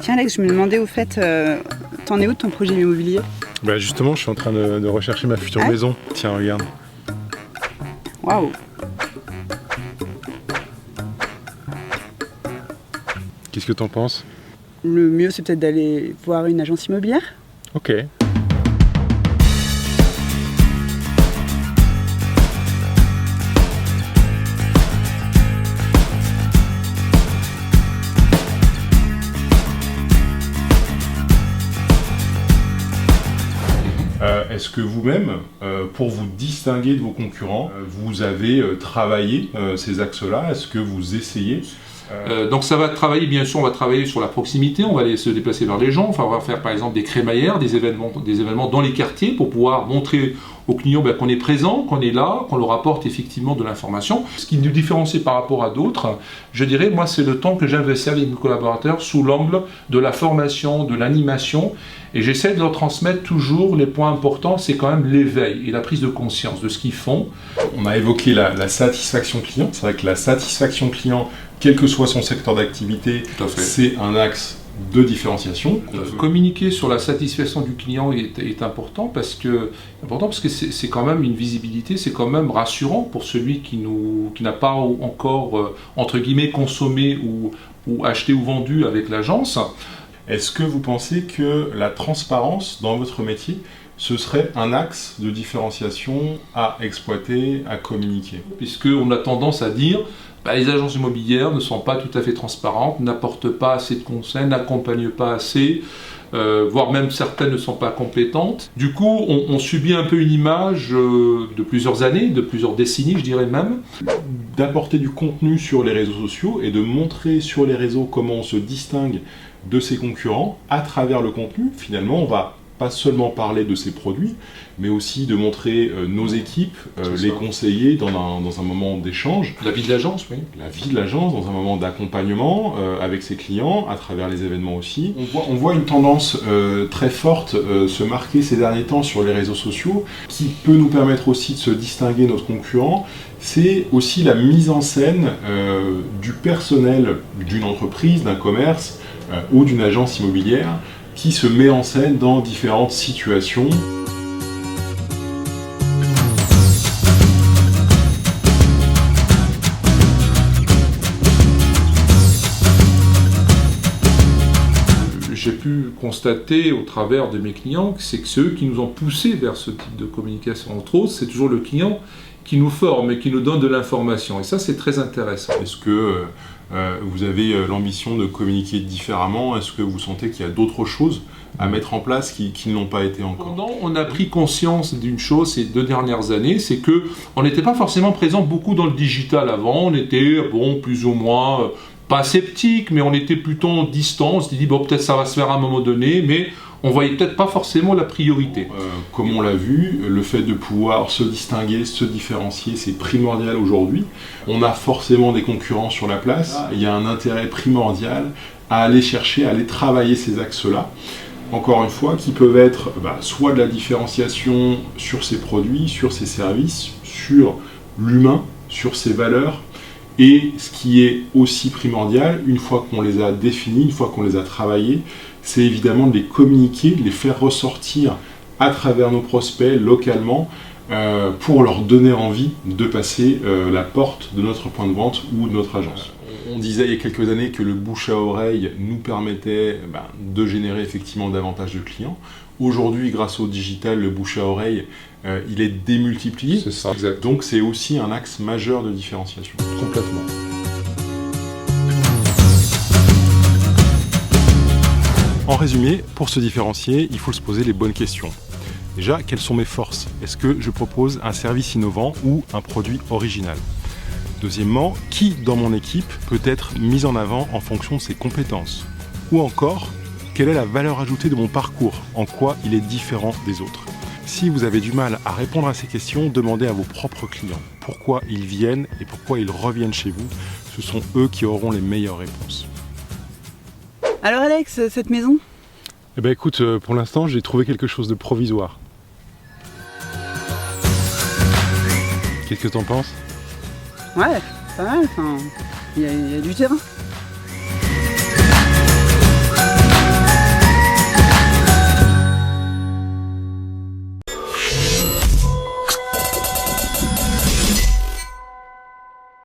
Tiens Alex, je me demandais au fait, t'en es où de ton projet immobilier? Bah justement, je suis en train de rechercher ma future maison. Tiens, regarde. Waouh! Qu'est-ce que t'en penses? Le mieux, c'est peut-être d'aller voir une agence immobilière? Ok. Est-ce que vous-même, pour vous distinguer de vos concurrents, vous avez travaillé ces axes-là? Est-ce que vous essayez? Donc ça va travailler, bien sûr, on va travailler sur la proximité, on va aller se déplacer vers les gens, enfin, on va faire par exemple des crémaillères, des événements dans les quartiers pour pouvoir montrer aux clients qu'on est présent, qu'on est là, qu'on leur apporte effectivement de l'information. Ce qui nous différencie par rapport à d'autres, je dirais, moi, c'est le temps que j'investis avec mes collaborateurs sous l'angle de la formation, de l'animation, et j'essaie de leur transmettre toujours les points importants, c'est quand même l'éveil et la prise de conscience de ce qu'ils font. On a évoqué la satisfaction client. C'est vrai que la satisfaction client, quel que soit son secteur d'activité, c'est un axe de différenciation. Communiquer sur la satisfaction du client est important parce que c'est quand même une visibilité, c'est quand même rassurant pour celui qui n'a pas encore, entre guillemets, consommé ou acheté ou vendu avec l'agence. Est-ce que vous pensez que la transparence dans votre métier, ce serait un axe de différenciation à exploiter, à communiquer? Puisqu'on a tendance à dire les agences immobilières ne sont pas tout à fait transparentes, n'apportent pas assez de conseils, n'accompagnent pas assez, voire même certaines ne sont pas compétentes. Du coup, on subit un peu une image de plusieurs années, de plusieurs décennies, je dirais même. D'apporter du contenu sur les réseaux sociaux et de montrer sur les réseaux comment on se distingue de ses concurrents à travers le contenu. Finalement, on va pas seulement parler de ses produits, mais aussi de montrer nos équipes, les conseillers dans un moment d'échange. La vie de l'agence, oui. La vie de l'agence dans un moment d'accompagnement avec ses clients, à travers les événements aussi. On voit une tendance très forte se marquer ces derniers temps sur les réseaux sociaux, qui peut nous permettre aussi de se distinguer de nos concurrents. C'est aussi la mise en scène du personnel d'une entreprise, d'un commerce ou d'une agence immobilière, qui se met en scène dans différentes situations. J'ai pu constater au travers de mes clients que c'est que ceux qui nous ont poussés vers ce type de communication, entre autres, c'est toujours le client qui nous forme et qui nous donne de l'information. Et ça, c'est très intéressant. Est-ce que vous avez l'ambition de communiquer différemment? Est-ce que vous sentez qu'il y a d'autres choses à mettre en place qui ne l'ont pas été encore? On a pris conscience d'une chose ces 2 dernières années, c'est que on n'était pas forcément présent beaucoup dans le digital avant. On était, plus ou moins, pas sceptique, mais on était plutôt distant. On s'était dit, peut-être ça va se faire à un moment donné, mais on voyait peut-être pas forcément la priorité. Comme on l'a vu, le fait de pouvoir se distinguer, se différencier, c'est primordial aujourd'hui. On a forcément des concurrents sur la place. Il y a un intérêt primordial à aller chercher, à aller travailler ces axes-là. Encore une fois, qui peuvent être soit de la différenciation sur ses produits, sur ses services, sur l'humain, sur ses valeurs. Et ce qui est aussi primordial, une fois qu'on les a définis, une fois qu'on les a travaillés, c'est évidemment de les communiquer, de les faire ressortir à travers nos prospects localement pour leur donner envie de passer la porte de notre point de vente ou de notre agence. On disait il y a quelques années que le bouche à oreille nous permettait de générer effectivement davantage de clients. Aujourd'hui, grâce au digital, le bouche à oreille, il est démultiplié. C'est ça, exact. Donc c'est aussi un axe majeur de différenciation. Complètement. En résumé, pour se différencier, il faut se poser les bonnes questions. Déjà, quelles sont mes forces? Est-ce que je propose un service innovant ou un produit original? Deuxièmement, qui dans mon équipe peut être mis en avant en fonction de ses compétences? Ou encore, quelle est la valeur ajoutée de mon parcours? En quoi il est différent des autres? Si vous avez du mal à répondre à ces questions, demandez à vos propres clients pourquoi ils viennent et pourquoi ils reviennent chez vous. Ce sont eux qui auront les meilleures réponses. Alors Alex, cette maison? Eh ben écoute, pour l'instant, j'ai trouvé quelque chose de provisoire. Qu'est-ce que t'en penses? Ouais, pas mal, il y a du terrain.